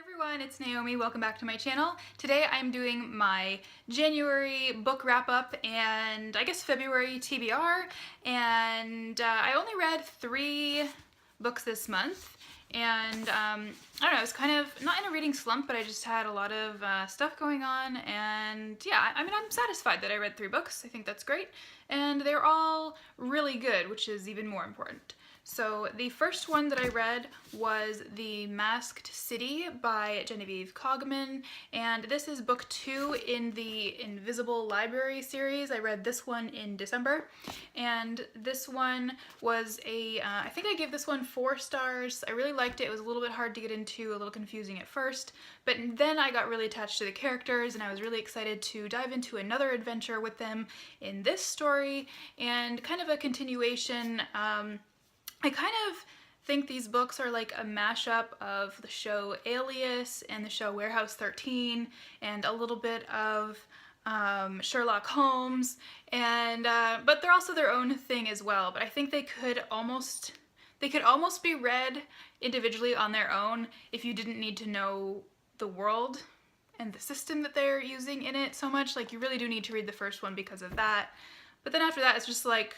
Hey everyone, it's Naomi. Welcome back to my channel. Today I'm doing my January book wrap-up and I guess February TBR, and I only read 3 books this month, and I don't know, I was kind of not in a reading slump, but I just had a lot of stuff going on, and yeah, I mean, I'm satisfied that I read 3 books. I think that's great, and they're all really good, which is even more important. So the first one that I read was The Masked City by Genevieve Cogman, and this is book 2 in the Invisible Library series. I read this one in December, and this one was I think I gave this one 4 stars. I really liked it. It was a little bit hard to get into, a little confusing at first, but then I got really attached to the characters and I was really excited to dive into another adventure with them in this story, and kind of a continuation. I kind of think these books are like a mashup of the show Alias and the show Warehouse 13 and a little bit of Sherlock Holmes, and but they're also their own thing as well. But I think they could almost be read individually on their own if you didn't need to know the world and the system that they're using in it so much. Like, you really do need to read the first one because of that. But then after that, it's just like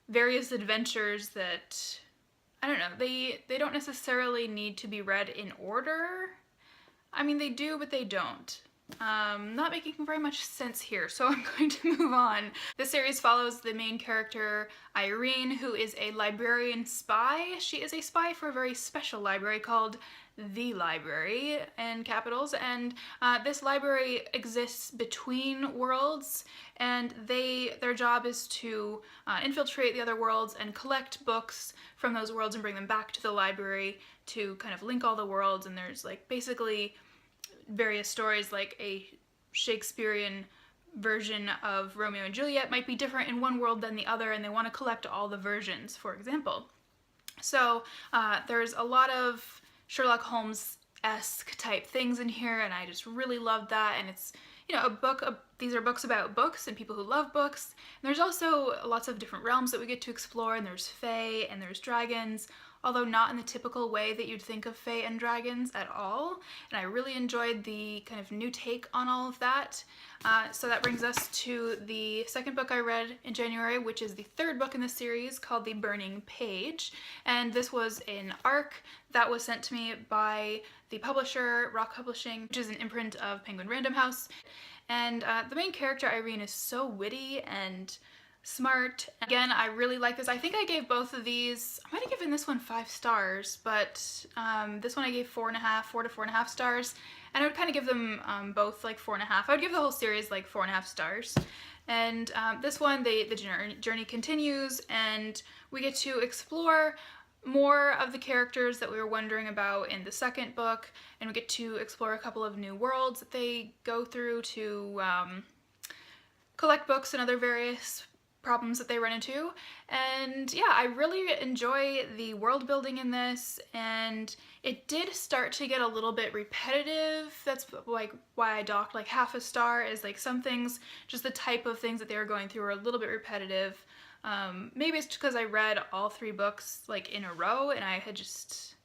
various adventures that, I don't know, they don't necessarily need to be read in order. I mean, they do, but they don't. Not making very much sense here, so I'm going to move on. This series follows the main character, Irene, who is a librarian spy. She is a spy for a very special library called the Library, in capitals, and this library exists between worlds, and their job is to infiltrate the other worlds and collect books from those worlds and bring them back to the library to kind of link all the worlds. And there's like basically various stories, like a Shakespearean version of Romeo and Juliet might be different in one world than the other, and they want to collect all the versions, for example. So there's a lot of Sherlock Holmes-esque type things in here, and I just really love that. And it's, you know, these are books about books and people who love books. And there's also lots of different realms that we get to explore, and there's fae and there's dragons, although not in the typical way that you'd think of fae and dragons at all. And I really enjoyed the kind of new take on all of that. So that brings us to the second book I read in January, which is the 3rd book in the series, called The Burning Page. And this was an ARC that was sent to me by the publisher, Rock Publishing, which is an imprint of Penguin Random House. And the main character, Irene, is so witty and smart. Again, I really like this. I think I gave both of these, I might have given this one 5 stars, but this one I gave 4 to 4.5 stars, and I would kind of give them both like 4.5. I would give the whole series like 4.5 stars. And this one, the journey continues, and we get to explore more of the characters that we were wondering about in the 2nd book, and we get to explore a couple of new worlds that they go through to collect books and other various problems that they run into. And yeah, I really enjoy the world building in this, and it did start to get a little bit repetitive. That's like why I docked like 1/2 star, is like some things, just the type of things that they were going through are a little bit repetitive. Maybe it's because I read all 3 books like in a row, and I had just,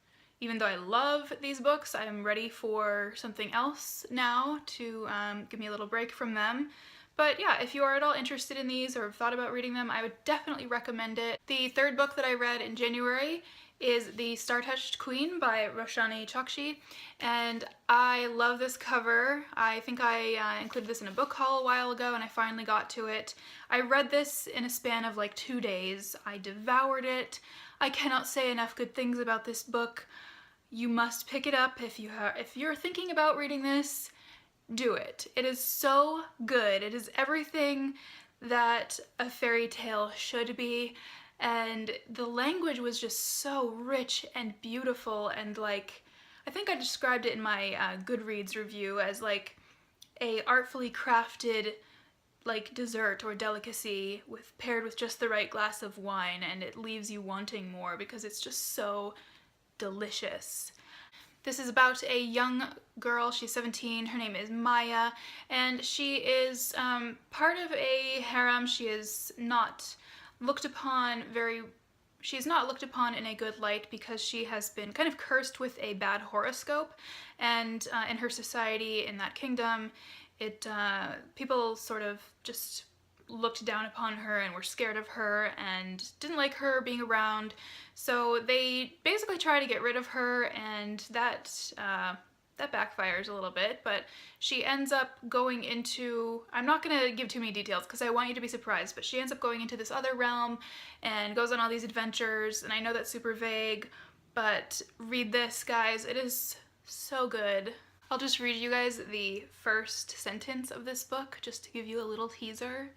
even though I love these books, I'm ready for something else now to give me a little break from them. But yeah, if you are at all interested in these or have thought about reading them, I would definitely recommend it. The 3rd book that I read in January is The Star-Touched Queen by Roshani Chockshi, and I love this cover. I think I included this in a book haul a while ago, and I finally got to it. I read this in a span of like 2 days. I devoured it. I cannot say enough good things about this book. You must pick it up if you're thinking about reading this. Do it. It is so good. It is everything that a fairy tale should be, and the language was just so rich and beautiful, and like, I think I described it in my Goodreads review as like a artfully crafted like dessert or delicacy paired with just the right glass of wine, and it leaves you wanting more because it's just so delicious. This is about a young girl. She's 17. Her name is Maya, and she is part of a harem. She is not looked upon very she's not looked upon in a good light because she has been kind of cursed with a bad horoscope, and in her society, in that kingdom, people sort of just looked down upon her and were scared of her and didn't like her being around. So they basically try to get rid of her, and that backfires a little bit, but she ends up going into, I'm not going to give too many details because I want you to be surprised, but she ends up going into this other realm and goes on all these adventures, and I know that's super vague, but read this, guys. It is so good. I'll just read you guys the first sentence of this book just to give you a little teaser.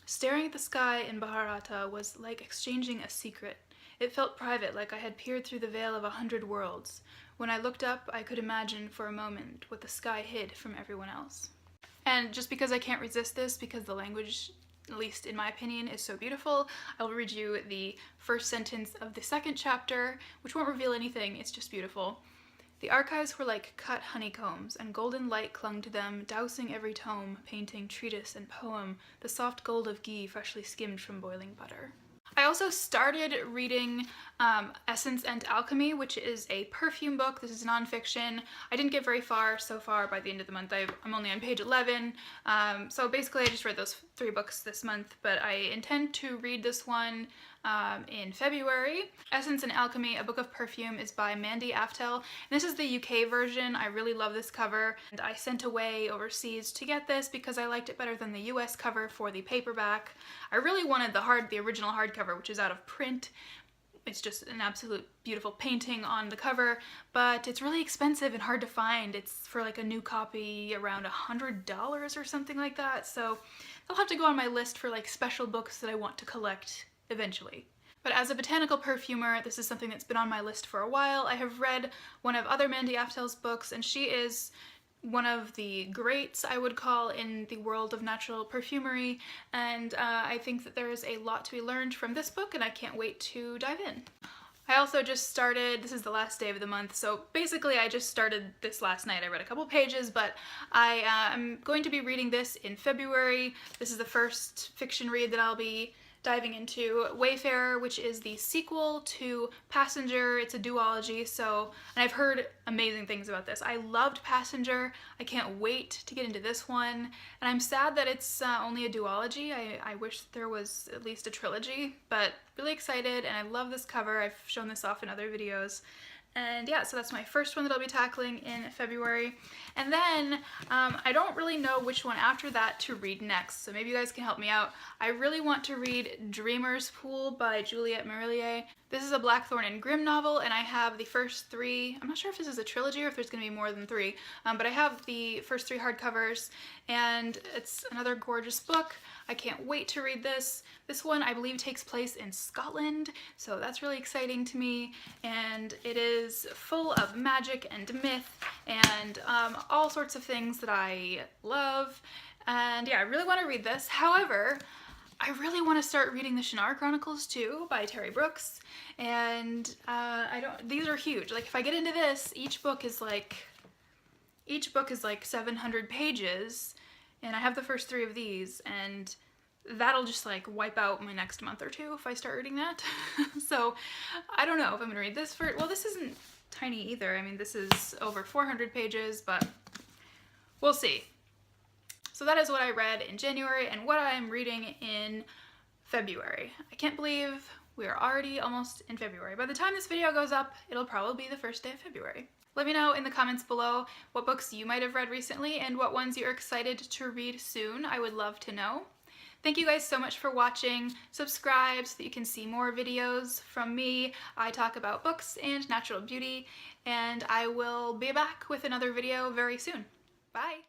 Staring at the sky in Bharata was like exchanging a secret. It felt private, like I had peered through the veil of 100 worlds. When I looked up, I could imagine for a moment what the sky hid from everyone else. And just because I can't resist this, because the language, at least in my opinion, is so beautiful, I'll read you the first sentence of the second chapter, which won't reveal anything, it's just beautiful. The archives were like cut honeycombs, and golden light clung to them, dousing every tome, painting, treatise, and poem, the soft gold of ghee freshly skimmed from boiling butter. I also started reading Essence and Alchemy, which is a perfume book. This is nonfiction. I didn't get very far so far by the end of the month. I'm only on page 11. So basically I just read those 3 books this month, but I intend to read this one in February. Essence and Alchemy, a book of perfume, is by Mandy Aftel. And this is the UK version. I really love this cover, and I sent away overseas to get this because I liked it better than the US cover for the paperback. I really wanted the original hardcover, which is out of print. It's just an absolute beautiful painting on the cover, but it's really expensive and hard to find. It's for like a new copy around $100 or something like that, so they'll have to go on my list for like special books that I want to collect eventually. But as a botanical perfumer, this is something that's been on my list for a while. I have read one of other Mandy Aftel's books, and she is one of the greats, I would call, in the world of natural perfumery, and I think that there is a lot to be learned from this book, and I can't wait to dive in. I also just started, this is the last day of the month, so basically I just started this last night. I read a couple pages, but I'm going to be reading this in February. This is the first fiction read that I'll be diving into. Wayfarer, which is the sequel to Passenger. It's a duology, and I've heard amazing things about this. I loved Passenger. I can't wait to get into this one, and I'm sad that it's only a duology. I wish there was at least a trilogy, but really excited, and I love this cover. I've shown this off in other videos. And yeah, so that's my first one that I'll be tackling in February. And then I don't really know which one after that to read next, so maybe you guys can help me out. I really want to read Dreamer's Pool by Juliet Marillier. This is a Blackthorn and Grimm novel, and I have the first 3. I'm not sure if this is a trilogy or if there's going to be more than 3, but I have the first 3 hardcovers, and it's another gorgeous book. I can't wait to read this. This one, I believe, takes place in Scotland, so that's really exciting to me, and it is full of magic and myth and all sorts of things that I love, and yeah, I really want to read this. However, I really want to start reading the Shannara Chronicles too by Terry Brooks, and these are huge. Like, if I get into this, each book is like 700 pages, and I have the first 3 of these, and that'll just like wipe out my next month or 2 if I start reading that. So I don't know if I'm gonna read this well, this isn't tiny either. I mean, this is over 400 pages, but we'll see. So that is what I read in January and what I'm reading in February. I can't believe we are already almost in February. By the time this video goes up, it'll probably be the first day of February. Let me know in the comments below what books you might have read recently and what ones you're excited to read soon. I would love to know. Thank you guys so much for watching. Subscribe so that you can see more videos from me. I talk about books and natural beauty, and I will be back with another video very soon. Bye!